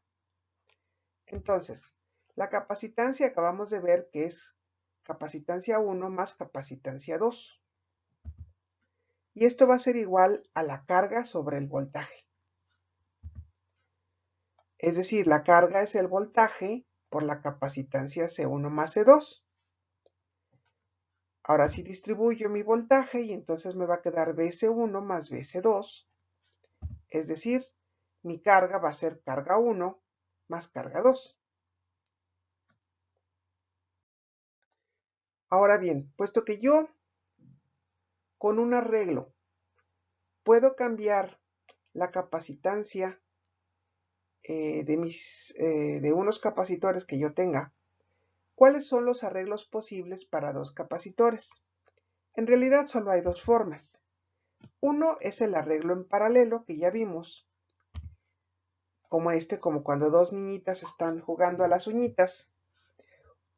Entonces, la capacitancia acabamos de ver que es capacitancia 1 más capacitancia 2. Y esto va a ser igual a la carga sobre el voltaje. Es decir, la carga es el voltaje por la capacitancia C1 más C2. Ahora sí distribuyo mi voltaje y entonces me va a quedar Vc1 más Vc2. Es decir, mi carga va a ser carga 1 más carga 2. Ahora bien, puesto que yo con un arreglo puedo cambiar la capacitancia de unos capacitores que yo tenga, ¿cuáles son los arreglos posibles para dos capacitores? En realidad solo hay dos formas. Uno es el arreglo en paralelo que ya vimos, como cuando dos niñitas están jugando a las uñitas,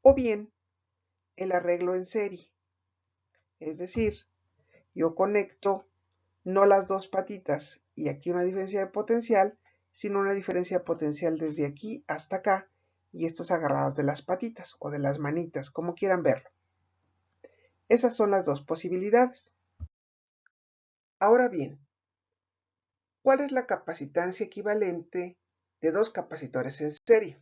o bien el arreglo en serie. Es decir, yo conecto no las dos patitas y aquí una diferencia de potencial, sino una diferencia de potencial desde aquí hasta acá y estos agarrados de las patitas o de las manitas, como quieran verlo. Esas son las dos posibilidades. Ahora bien, ¿cuál es la capacitancia equivalente de dos capacitores en serie?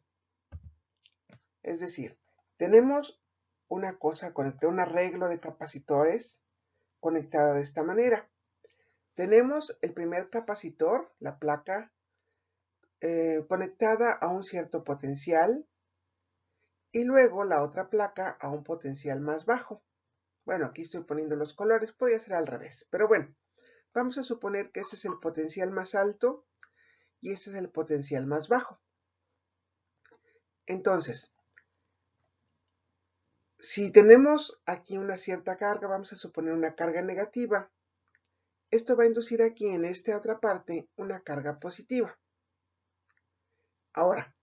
Es decir, tenemos una cosa conectada, un arreglo de capacitores conectada de esta manera. Tenemos el primer capacitor, la placa, conectada a un cierto potencial y luego la otra placa a un potencial más bajo. Bueno, aquí estoy poniendo los colores, podría ser al revés, pero bueno, vamos a suponer que ese es el potencial más alto y ese es el potencial más bajo. Entonces, si tenemos aquí una cierta carga, vamos a suponer una carga negativa, esto va a inducir aquí en esta otra parte una carga positiva. Ahora,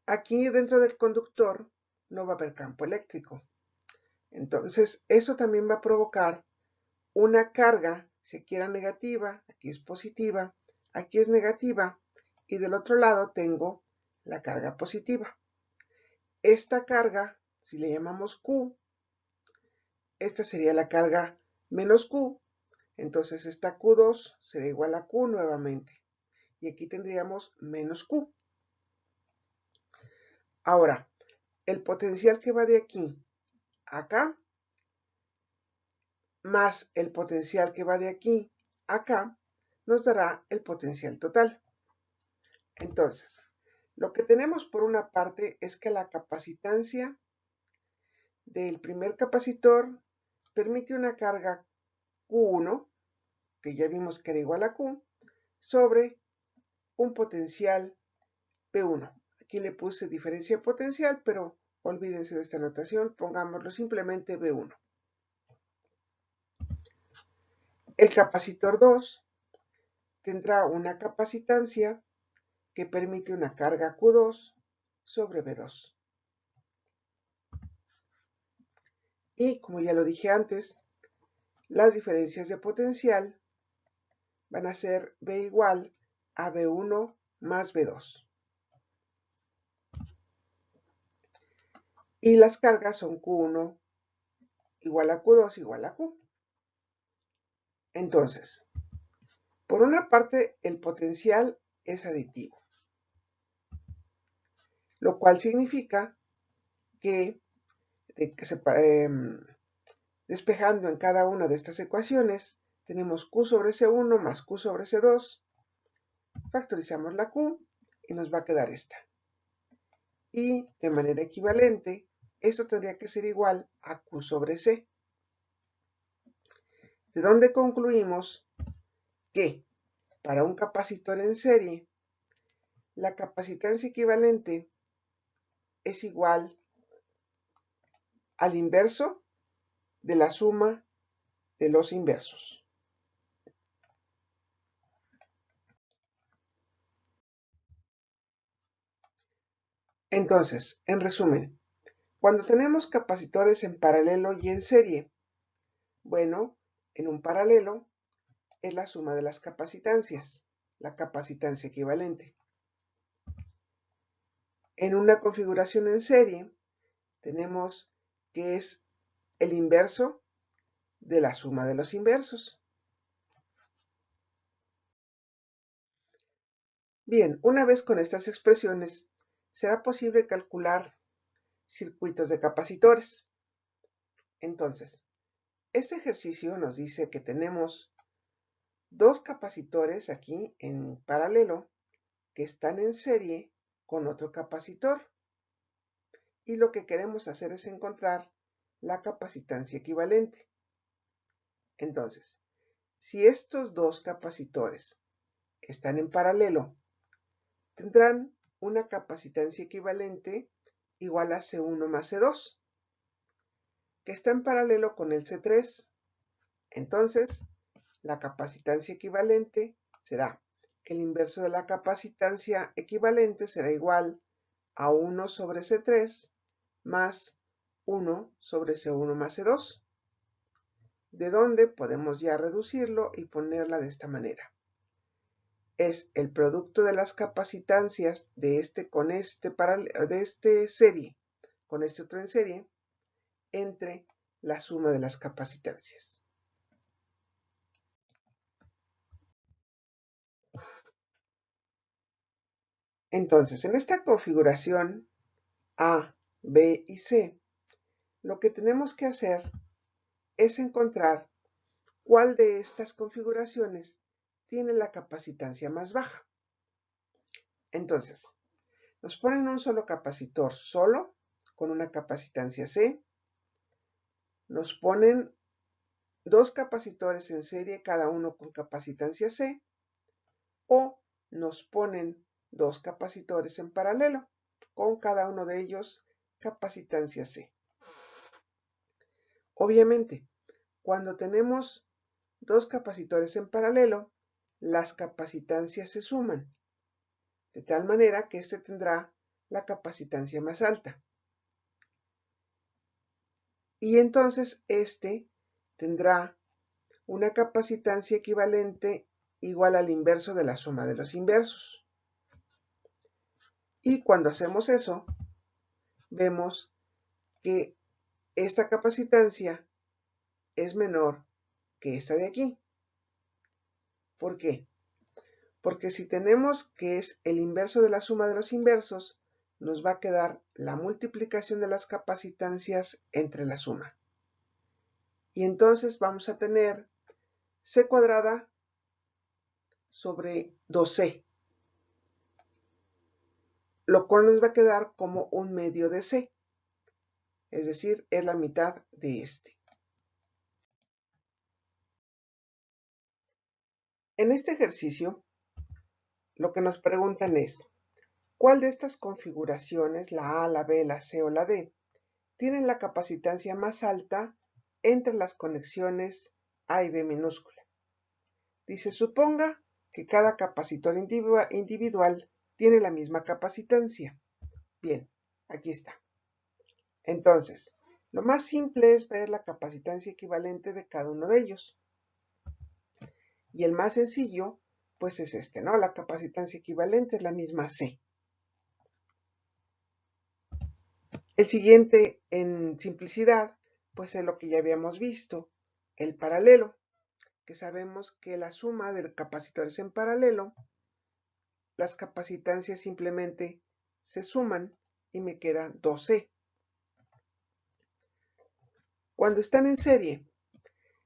aquí dentro del conductor no va a haber campo eléctrico. Entonces, eso también va a provocar una carga, si aquí era negativa, aquí es positiva, aquí es negativa, y del otro lado tengo la carga positiva. Esta carga, si le llamamos Q, esta sería la carga menos Q, entonces esta Q2 será igual a Q nuevamente, y aquí tendríamos menos Q. Ahora, el potencial que va de aquí a acá, más el potencial que va de aquí a acá, nos dará el potencial total. Entonces, lo que tenemos por una parte es que la capacitancia del primer capacitor permite una carga Q1, que ya vimos que era igual a Q, sobre un potencial P1. Aquí le puse diferencia de potencial, pero olvídense de esta notación, pongámoslo simplemente B1. El capacitor 2 tendrá una capacitancia que permite una carga Q2 sobre B2. Y como ya lo dije antes, las diferencias de potencial van a ser B igual a B1 más B2. Y las cargas son Q1 igual a Q2 igual a Q. Entonces, por una parte, el potencial es aditivo, lo cual significa que, despejando en cada una de estas ecuaciones, tenemos Q sobre C1 más Q sobre C2, factorizamos la Q y nos va a quedar esta. Y de manera equivalente, esto tendría que ser igual a Q sobre C, de donde concluimos que para un capacitor en serie, la capacitancia equivalente es igual al inverso de la suma de los inversos. Entonces, en resumen, cuando tenemos capacitores en paralelo y en serie, bueno, en un paralelo es la suma de las capacitancias, la capacitancia equivalente. En una configuración en serie, tenemos que es el inverso de la suma de los inversos. Bien, una vez con estas expresiones, será posible calcular circuitos de capacitores. Entonces, este ejercicio nos dice que tenemos dos capacitores aquí en paralelo que están en serie con otro capacitor. Y lo que queremos hacer es encontrar la capacitancia equivalente. Entonces, si estos dos capacitores están en paralelo, tendrán una capacitancia equivalente igual a C1 más C2, que está en paralelo con el C3. Entonces, la capacitancia equivalente será que el inverso de la capacitancia equivalente será igual a 1 sobre C3 más 1 sobre C1 más C2, de donde podemos ya reducirlo y ponerla de esta manera. Es el producto de las capacitancias de este serie con este otro en serie entre la suma de las capacitancias. Entonces, en esta configuración A, B y C, lo que tenemos que hacer es encontrar cuál de estas configuraciones tiene la capacitancia más baja. Entonces, nos ponen un solo capacitor solo, con una capacitancia C. Nos ponen dos capacitores en serie, cada uno con capacitancia C. O nos ponen dos capacitores en paralelo, con cada uno de ellos capacitancia C. Obviamente, cuando tenemos dos capacitores en paralelo, las capacitancias se suman, de tal manera que este tendrá la capacitancia más alta. Y entonces este tendrá una capacitancia equivalente igual al inverso de la suma de los inversos. Y cuando hacemos eso, vemos que esta capacitancia es menor que esta de aquí. ¿Por qué? Porque si tenemos que es el inverso de la suma de los inversos, nos va a quedar la multiplicación de las capacitancias entre la suma. Y entonces vamos a tener C cuadrada sobre 2C, lo cual nos va a quedar como un medio de C, es decir, es la mitad de este. En este ejercicio, lo que nos preguntan es, ¿cuál de estas configuraciones, la A, la B, la C o la D, tienen la capacitancia más alta entre las conexiones A y B minúscula? Dice, suponga que cada capacitor individual tiene la misma capacitancia. Bien, aquí está. Entonces, lo más simple es ver la capacitancia equivalente de cada uno de ellos. Y el más sencillo, pues es este, ¿no? La capacitancia equivalente es la misma C. El siguiente en simplicidad, pues es lo que ya habíamos visto, el paralelo, que sabemos que la suma de capacitores en paralelo, las capacitancias simplemente se suman y me queda 2C. Cuando están en serie,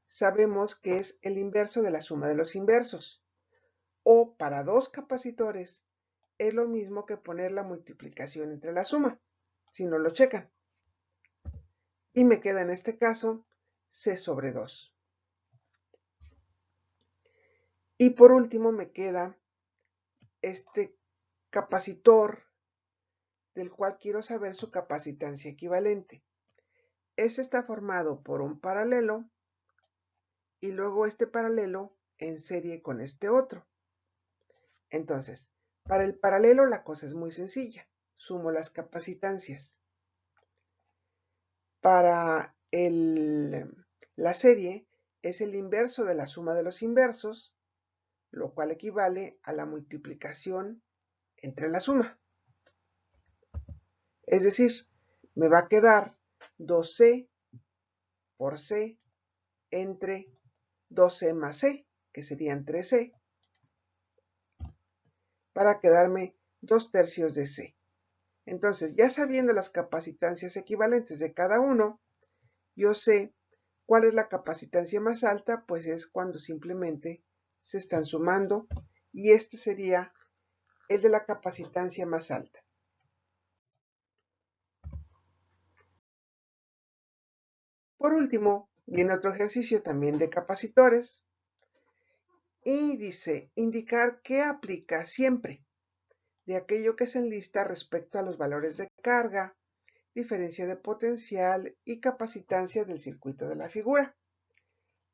sabemos que es el inverso de la suma de los inversos. O para dos capacitores es lo mismo que poner la multiplicación entre la suma, si no lo checan. Y me queda en este caso C sobre 2. Y por último me queda este capacitor del cual quiero saber su capacitancia equivalente. Este está formado por un paralelo y luego este paralelo en serie con este otro. Entonces, para el paralelo la cosa es muy sencilla. Sumo las capacitancias. Para la serie es el inverso de la suma de los inversos, lo cual equivale a la multiplicación entre la suma. Es decir, me va a quedar 2C por C entre 2C más C, que serían 3C, para quedarme 2/3 de C. Entonces, ya sabiendo las capacitancias equivalentes de cada uno, yo sé cuál es la capacitancia más alta, pues es cuando simplemente se están sumando, y este sería el de la capacitancia más alta. Por último, viene otro ejercicio también de capacitores, y dice, indicar qué aplica siempre de aquello que se enlista respecto a los valores de carga, diferencia de potencial y capacitancia del circuito de la figura.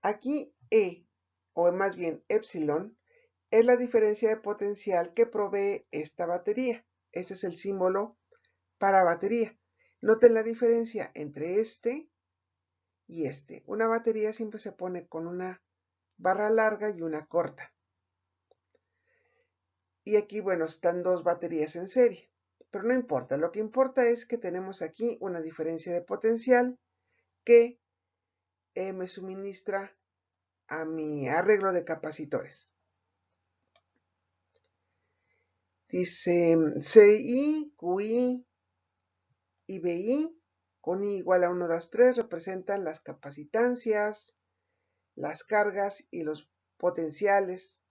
Aquí E, o más bien epsilon, es la diferencia de potencial que provee esta batería. Este es el símbolo para batería. Noten la diferencia entre este y este. Una batería siempre se pone con una barra larga y una corta. Y aquí, bueno, están dos baterías en serie. Pero no importa, lo que importa es que tenemos aquí una diferencia de potencial que me suministra a mi arreglo de capacitores. Dice CI, QI y BI con I igual a 1, 2, 3 representan las capacitancias, las cargas y los potenciales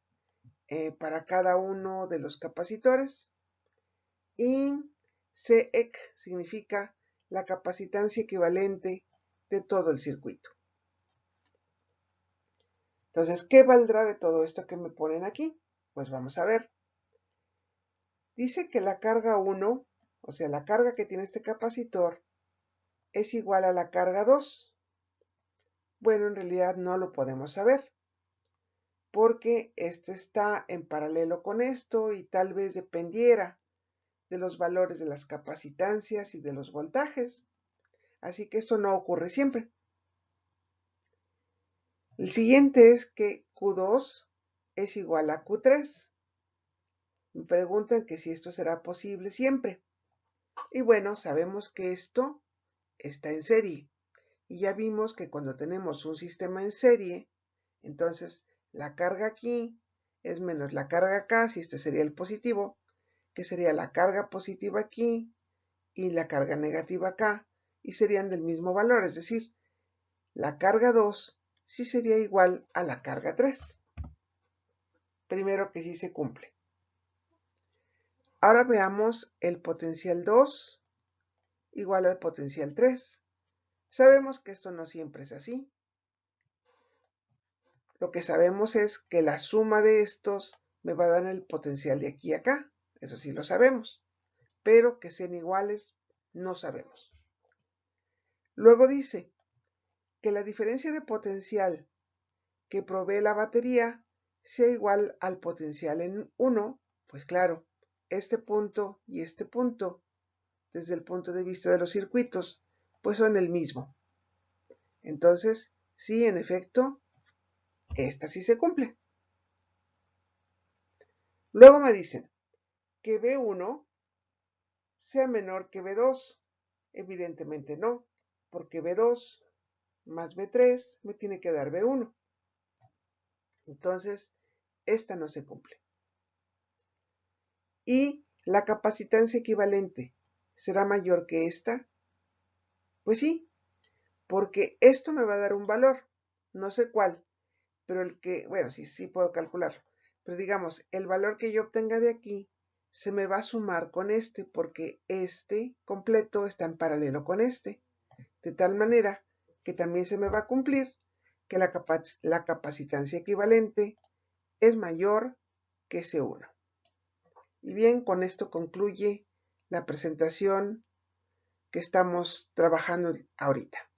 para cada uno de los capacitores. Y CEC significa la capacitancia equivalente de todo el circuito. Entonces, ¿qué valdrá de todo esto que me ponen aquí? Pues vamos a ver. Dice que la carga 1, o sea, la carga que tiene este capacitor, es igual a la carga 2. Bueno, en realidad no lo podemos saber, porque este está en paralelo con esto y tal vez dependiera de los valores de las capacitancias y de los voltajes. Así que esto no ocurre siempre. El siguiente es que Q2 es igual a Q3. Me preguntan que si esto será posible siempre. Y bueno, sabemos que esto está en serie. Y ya vimos que cuando tenemos un sistema en serie, entonces la carga aquí es menos la carga acá, si este sería el positivo, que sería la carga positiva aquí y la carga negativa acá, y serían del mismo valor, es decir, la carga 2 sí sería igual a la carga 3. Primero que sí se cumple. Ahora veamos el potencial 2 igual al potencial 3. Sabemos que esto no siempre es así. Lo que sabemos es que la suma de estos me va a dar el potencial de aquí a acá. Eso sí lo sabemos. Pero que sean iguales, no sabemos. Luego dice que la diferencia de potencial que provee la batería sea igual al potencial en 1. Pues claro, este punto y este punto, desde el punto de vista de los circuitos, pues son el mismo. Entonces, sí, en efecto, esta sí se cumple. Luego me dicen que B1 sea menor que B2. Evidentemente no, porque B2 más B3 me tiene que dar B1. Entonces, esta no se cumple. ¿Y la capacitancia equivalente será mayor que esta? Pues sí, porque esto me va a dar un valor, no sé cuál, pero el que, bueno, sí puedo calcularlo, pero digamos, el valor que yo obtenga de aquí se me va a sumar con este, porque este completo está en paralelo con este, de tal manera que también se me va a cumplir que la capacitancia equivalente es mayor que C1. Y bien, con esto concluye la presentación que estamos trabajando ahorita.